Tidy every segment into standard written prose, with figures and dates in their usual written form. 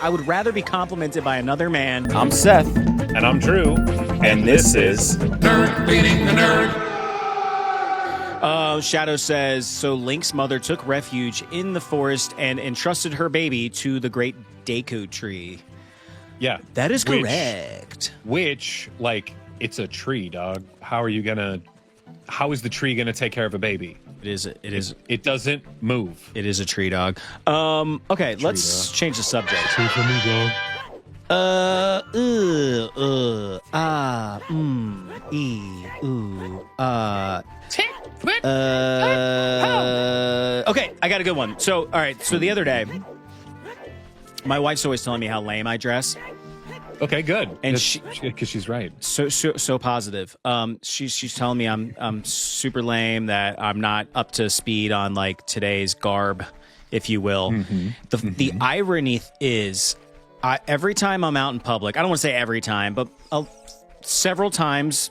I would rather be complimented by another man. I'm Seth. And I'm Drew. And this is Nerd Feeding the Nerd. Shadow says, so Link's mother took refuge in the forest and entrusted her baby to the great Deku tree. Yeah. That is correct. Which, like, it's a tree, dog. How is the tree gonna take care of a baby? It doesn't move. It is a tree, dog. Okay, let's change the subject. Tree for me, dog. Okay, I got a good one. So, all right, so the other day, my wife's always telling me how lame I dress. Okay, good. And because she's right. So positive. She's telling me I'm super lame, that I'm not up to speed on like today's garb, if you will. The irony is, every time I'm out in public, I don't want to say every time, but several times,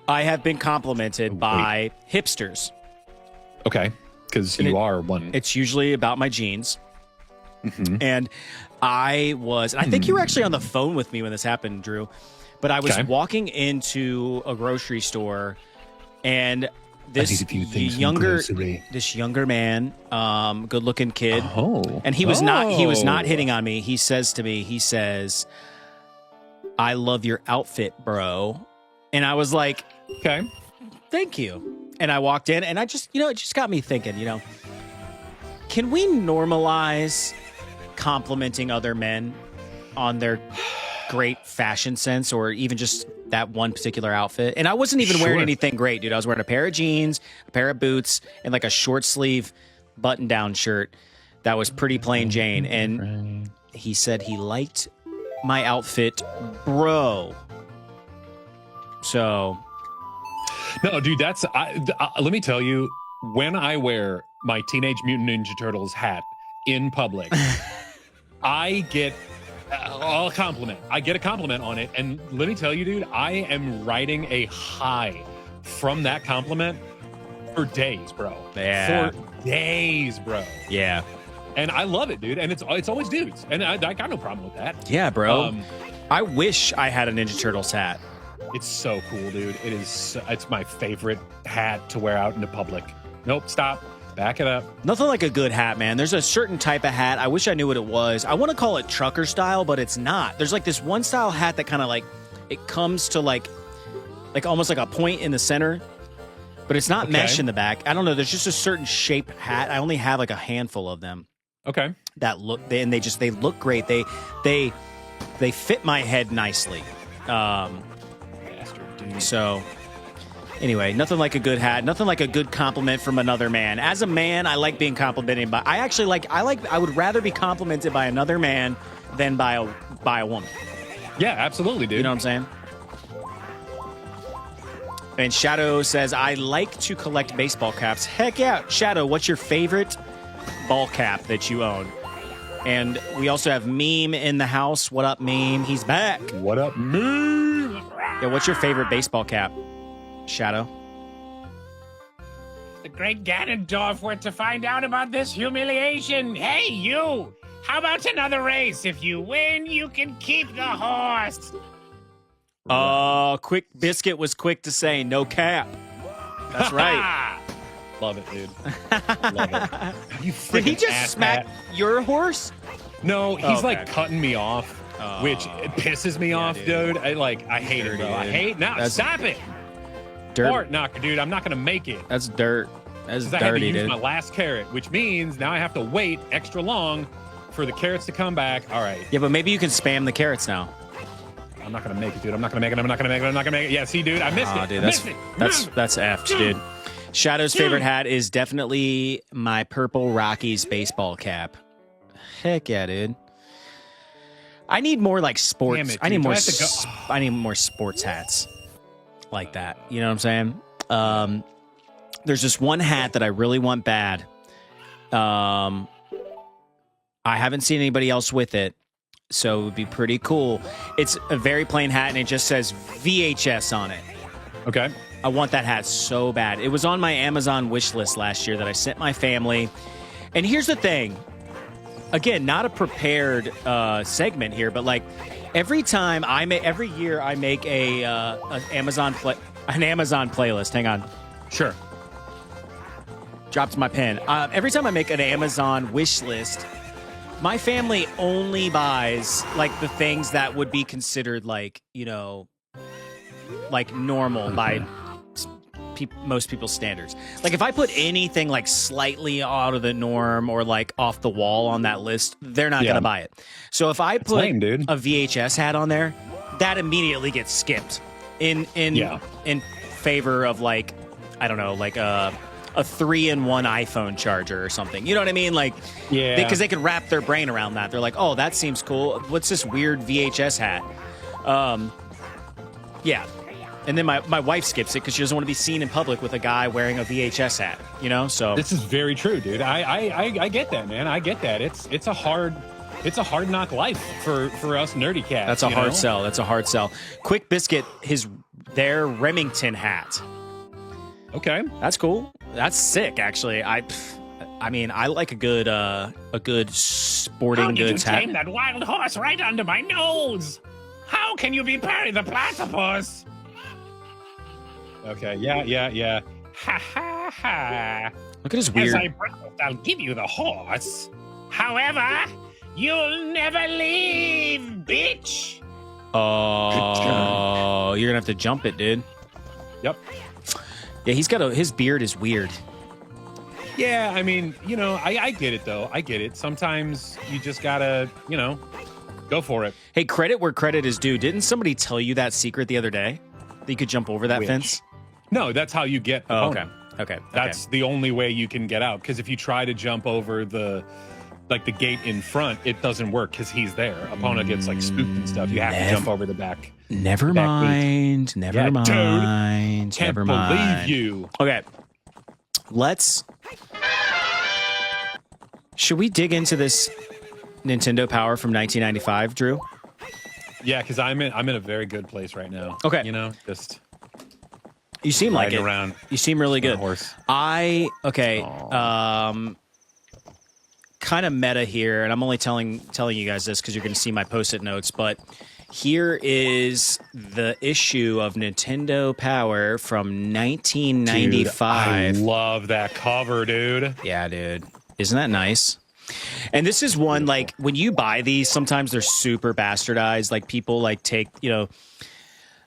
I have been complimented by hipsters. Okay, because you are one. It's usually about my jeans. And I think you were actually on the phone with me when this happened, Drew, but I was walking into a grocery store, and this younger man, good looking kid. And he was not hitting on me. He says to me, I love your outfit, bro. And I was like, okay, thank you. And I walked in, and it just got me thinking, can we normalize complimenting other men on their great fashion sense, or even just that one particular outfit? And I wasn't even wearing anything great, dude. I was wearing a pair of jeans, a pair of boots, and like a short sleeve button down shirt that was pretty plain Jane. And he said he liked my outfit, bro. So no, dude, let me tell you, when I wear my Teenage Mutant Ninja Turtles hat in public, I get a compliment. I get a compliment on it. And let me tell you, dude, I am riding a high from that compliment for days, bro. Yeah. For days, bro. Yeah. And I love it, dude. And it's always dudes. And I got no problem with that. Yeah, bro. I wish I had a Ninja Turtles hat. It's so cool, dude. It's my favorite hat to wear out in the public. Nope, stop. Back it up. Nothing like a good hat, man. There's a certain type of hat. I wish I knew what it was. I want to call it trucker style, but it's not. There's like this one style hat that kind of like, it comes to like almost like a point in the center, but it's not mesh in the back. I don't know. There's just a certain shape hat. I only have like a handful of them. Okay. That look, they look great. They fit my head nicely. Bastard, dude. So anyway, nothing like a good hat, nothing like a good compliment from another man. As a man, I like being complimented by. I would rather be complimented by another man than by a woman. Yeah, absolutely, dude. You know what I'm saying? And Shadow says, I like to collect baseball caps. Heck yeah. Shadow, what's your favorite ball cap that you own? And we also have Meme in the house. What up, Meme? He's back. What up, Meme? Yeah, what's your favorite baseball cap, Shadow? The great Ganondorf went to find out about this humiliation. Hey, you! How about another race? If you win, you can keep the horse. Quick Biscuit was quick to say, no cap. That's right. Love it, dude. Love it. You Did he just smack your horse? No, he's like cutting me off, which it pisses me off, dude. I hate it, bro. I hate. Now, stop it. Dirt. Fart knocker, dude. I'm not gonna make it. That's dirt. That's dirty, I had to use dude. my last carrot, which means now I have to wait extra long for the carrots to come back. All right. Yeah, but maybe you can spam the carrots now. I'm not gonna make it, dude. I'm not gonna make it. Yeah, see, dude, I missed it. Dude, that's effed, dude. Shadow's favorite hat is definitely my purple Rockies baseball cap. Heck yeah, dude. I need more like sports. Damn it, I need dude. more. Do I have to go? I need more sports hats like that. You know what I'm saying? There's this one hat that I really want bad. I haven't seen anybody else with it, so it would be pretty cool. It's a very plain hat, and it just says VHS on it. Okay. I want that hat so bad. It was on my Amazon wish list last year that I sent my family. And here's the thing. again, not a prepared segment here, but like every year I make an Amazon playlist. Hang on. Sure. Dropped my pen. Every time I make an Amazon wish list, my family only buys like the things that would be considered like, you know, like normal by most people's standards. Like if I put anything like slightly out of the norm or like off the wall on that list, they're not going to buy it. So if I put lame, dude. a VHS hat on there, that immediately gets skipped in favor of like, I don't know, like a 3-in-1 iPhone charger or something. You know what I mean? Like, because they could wrap their brain around that. They're like, oh, that seems cool. What's this weird VHS hat? Yeah. And then my wife skips it because she doesn't want to be seen in public with a guy wearing a VHS hat, you know? So this is very true, dude. I get that, man. I get that. It's a hard knock life for us nerdy cats. That's a hard sell. That's a hard sell. Quick Biscuit, their Remington hat. Okay. That's cool. That's sick, actually. I mean, I like a good sporting goods hat. How did you tame that wild horse right under my nose? How can you be Perry the Platypus? Okay, yeah. Ha ha ha. Look at his weird... As I promised, I'll give you the horse. However, you'll never leave, bitch. Oh, you're gonna have to jump it, dude. Yep. Yeah, his beard is weird. Yeah, I mean, you know, I get it, though. I get it. Sometimes you just gotta, you know, go for it. Hey, credit where credit is due. Didn't somebody tell you that secret the other day? That you could jump over that fence? No, that's how you get the okay. Epona. Okay. That's the only way you can get out. Because if you try to jump over the gate in front, it doesn't work because he's there. Epona gets like spooked and stuff. You have to jump over the back. Never mind. Never mind. Can't Never mind. believe you. Okay. Should we dig into this Nintendo Power from 1995, Drew? Yeah, because I'm in a very good place right now. Okay. You know, just you seem like it. Around. You seem really good. Horse. Kind of meta here, and I'm only telling you guys this because you're going to see my post-it notes, but here is the issue of Nintendo Power from 1995. Dude, I love that cover, dude. Yeah, dude. Isn't that nice? And this is one, like, when you buy these, sometimes they're super bastardized. Like, people, like, take, you know,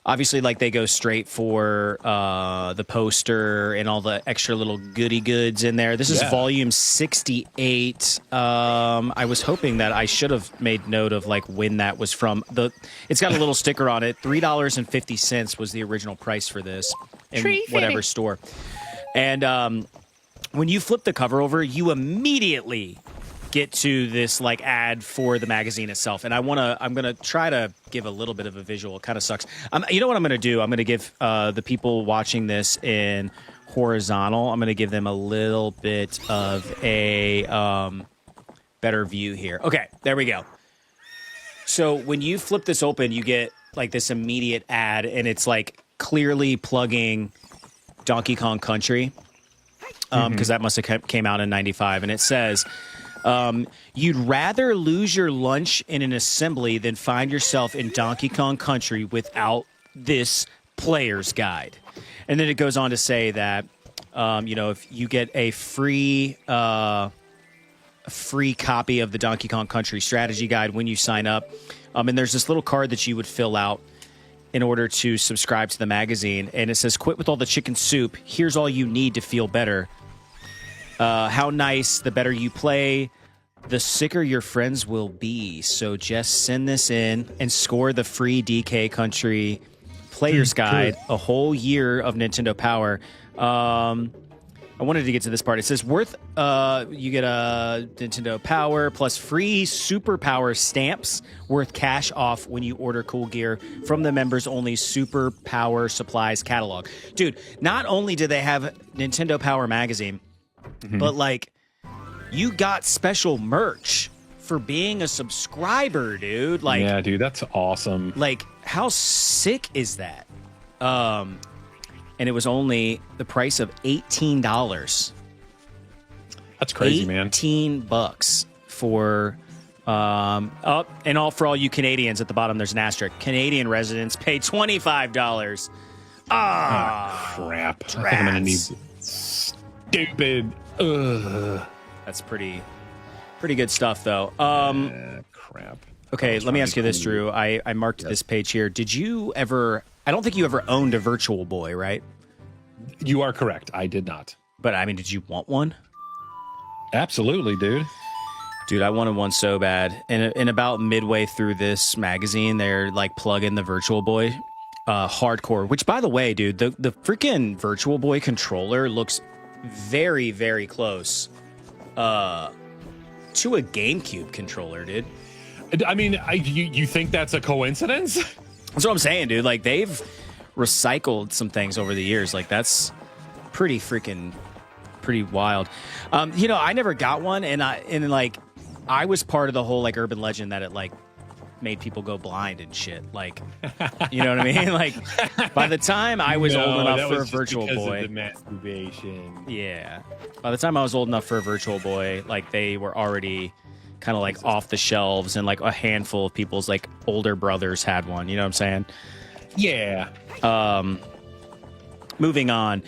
obviously, like, they go straight for the poster and all the extra little goody goods in there. This is volume 68. I was hoping that I should have made note of, like, when that was from. It's got a little sticker on it. $3.50 was the original price for this in whatever store. And when you flip the cover over, you immediately get to this like ad for the magazine itself, and I'm gonna try to give a little bit of a visual. It kind of sucks. You know what I'm gonna do? I'm gonna give the people watching this in horizontal. I'm gonna give them a little bit of a better view here. Okay, there we go. So when you flip this open, you get like this immediate ad, and it's like clearly plugging Donkey Kong Country because that must have came out in '95, and it says. You'd rather lose your lunch in an assembly than find yourself in Donkey Kong Country without this player's guide. And then it goes on to say that, you know, if you get a free copy of the Donkey Kong Country strategy guide when you sign up, and there's this little card that you would fill out in order to subscribe to the magazine. And it says, quit with all the chicken soup. Here's all you need to feel better. How nice, the better you play, the sicker your friends will be. So just send this in and score the free DK Country Player's Guide, a whole year of Nintendo Power. I wanted to get to this part. It says you get a Nintendo Power plus free Super Power stamps worth cash off when you order cool gear from the members only Super Power Supplies catalog. Dude, not only do they have Nintendo Power magazine, but, like, you got special merch for being a subscriber, dude. Like, yeah, dude, that's awesome. Like, how sick is that? And it was only the price of $18. That's crazy, man. $18 for And for all you Canadians at the bottom, there's an asterisk. Canadian residents pay $25. Crap. I think I'm gonna need stupid. That's pretty good stuff, though. Crap. Okay, let me ask you this, Drew. I marked this page here. Did you ever? I don't think you ever owned a Virtual Boy, right? You are correct. I did not. But I mean, did you want one? Absolutely, dude. Dude, I wanted one so bad. And about midway through this magazine, they're like plugging the Virtual Boy hardcore. Which, by the way, dude, the freaking Virtual Boy controller looks very, very close to a GameCube controller, dude. I mean, you think that's a coincidence? That's what I'm saying, dude. Like, they've recycled some things over the years. Like, that's pretty wild. I never got one, and I was part of the whole like urban legend that it like made people go blind and shit. Like, you know what I mean? Like, by the time I was old enough for a Virtual Boy, of the masturbation. Yeah. By the time I was old enough for a Virtual Boy, like they were already kind of like off the shelves, and like a handful of people's like older brothers had one. You know what I'm saying? Yeah. Moving on.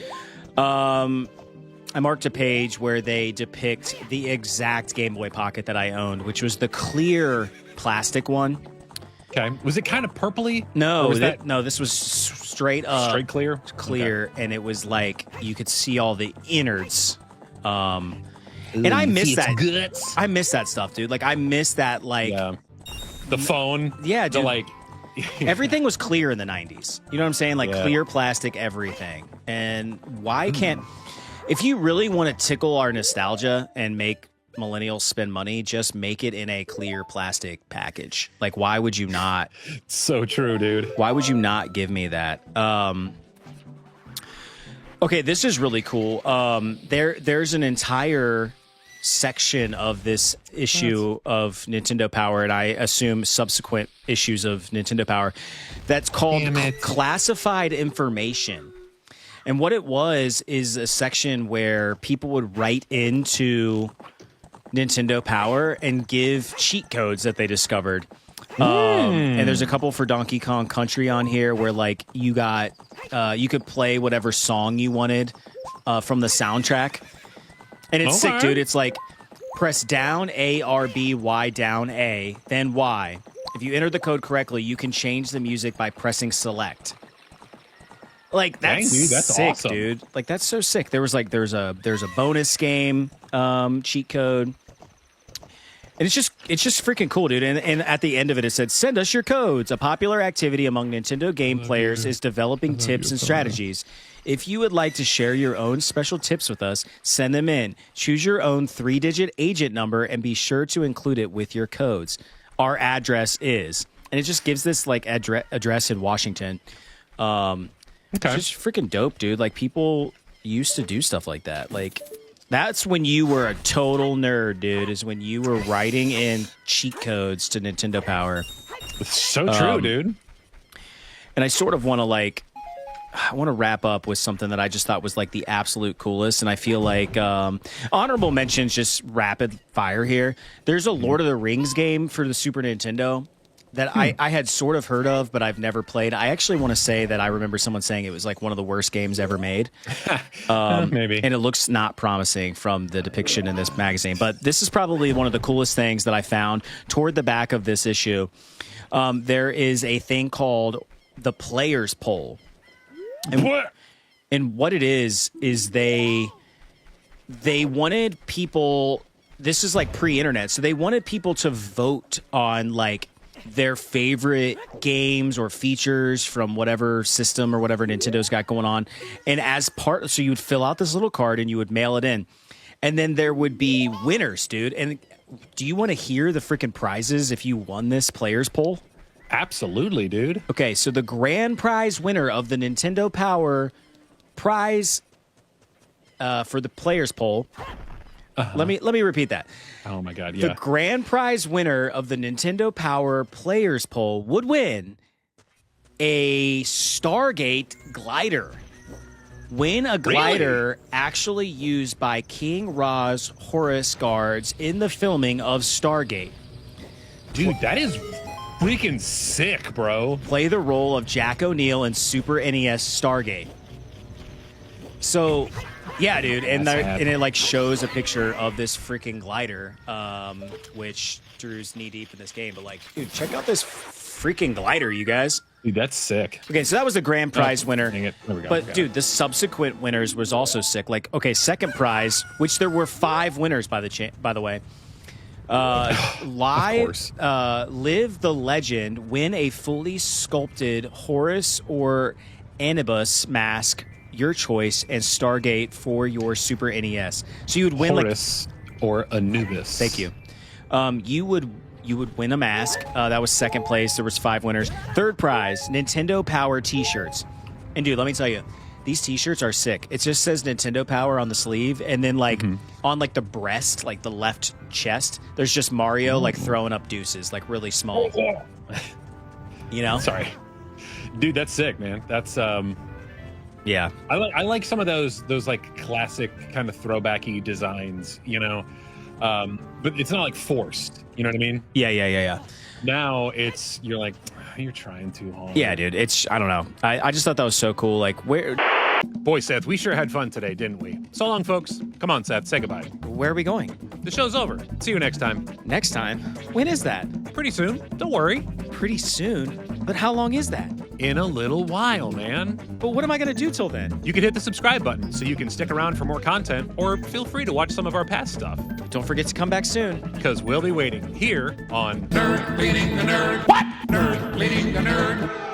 I marked a page where they depict the exact Game Boy Pocket that I owned, which was the clear plastic one. Okay. Was it kind of purpley? No, this was straight up. Straight clear? Clear, okay. And it was like you could see all the innards. And I miss that. Guts. I miss that stuff, dude. Like, I miss that, like... Yeah. The phone. Yeah, dude. The, like... Everything was clear in the 90s. You know what I'm saying? Like, yeah. Clear plastic, everything. And why can't... If you really want to tickle our nostalgia and make millennials spend money, just make it in a clear plastic package. Like, why would you not? So true, dude. Why would you not give me that? Okay, this is really cool. There's an entire section of this issue of Nintendo Power, and I assume subsequent issues of Nintendo Power, that's called Classified Information. And what it was is a section where people would write into Nintendo Power and give cheat codes that they discovered. And there's a couple for Donkey Kong Country on here where like you could play whatever song you wanted from the soundtrack. And it's sick, dude. It's like press down A, R, B, Y, down A, then Y. If you enter the code correctly, you can change the music by pressing select. Like, that's, dang, dude, that's sick, awesome. dude. Like, that's so sick. There's a bonus game cheat code. And it's just freaking cool, dude. And at the end of it, it said, send us your codes. A popular activity among Nintendo game players is developing tips and strategies. If you would like to share your own special tips with us, send them in. Choose your own 3-digit agent number and be sure to include it with your codes. Our address is... And it just gives this, like, address in Washington. Okay. It's just freaking dope, dude. Like, people used to do stuff like that. Like... That's when you were a total nerd, dude, is when you were writing in cheat codes to Nintendo Power. It's so true, dude. And I sort of want to wrap up with something that I just thought was like the absolute coolest. And I feel like honorable mentions, just rapid fire here. There's a Lord of the Rings game for the Super Nintendo that I had sort of heard of, but I've never played. I actually want to say that I remember someone saying it was like one of the worst games ever made. Maybe. And it looks not promising from the depiction in this magazine. But this is probably one of the coolest things that I found toward the back of this issue. There is a thing called the Players Poll. And what it is they wanted people... This is like pre-internet. So they wanted people to vote on like their favorite games or features from whatever system or whatever Nintendo's got going on. And as part, so you would fill out this little card and you would mail it in. And then there would be winners, dude. And do you want to hear the freaking prizes if you won this Players Poll? Absolutely, dude. Okay, so the grand prize winner of the Nintendo Power prize for the Players Poll. Let me repeat that. Oh my God! Yeah. The grand prize winner of the Nintendo Power Players Poll would win a Stargate glider. Win a glider actually used by King Ra's Horus guards in the filming of Stargate. Dude, that is freaking sick, bro. Play the role of Jack O'Neill in Super NES Stargate. So, yeah, dude, and it like shows a picture of this freaking glider, which Drew's knee deep in this game. But like, dude, check out this freaking glider, you guys. Dude, that's sick. Okay, so that was the grand prize winner. Dang it. There we go. But dude, the subsequent winners was also sick. Like, okay, second prize, which there were 5 winners by the way. Live the legend, win a fully sculpted Horus or Anubis mask, your choice, and Stargate for your Super NES. So you would win Horus or Anubis. Thank you. You would win a mask. That was second place. There was 5 winners. Third prize, Nintendo Power T-shirts. And dude, let me tell you, these T-shirts are sick. It just says Nintendo Power on the sleeve, and then like on like the breast, like the left chest, there's just Mario like throwing up deuces, like really small. You know? Sorry, dude, that's sick, man. That's yeah. I like some of those like classic kind of throwbacky designs, you know. But it's not like forced. You know what I mean? Yeah. Now you're like, you're trying too hard. Yeah, dude. I don't know. I just thought that was so cool. Like, where Boy, Seth, we sure had fun today, didn't we? So long, folks. Come on, Seth, say goodbye. are we going? The show's over. See you next time. Next time? When is that? Pretty soon. Don't worry. Pretty soon. But how long is that? In a little while, man. But what am I gonna do till then? You can hit the subscribe button so you can stick around for more content, or feel free to watch some of our past stuff, Don't forget to come back soon. because we'll be waiting here on Nerd bleeding the nerd. What? Nerd bleeding the nerd.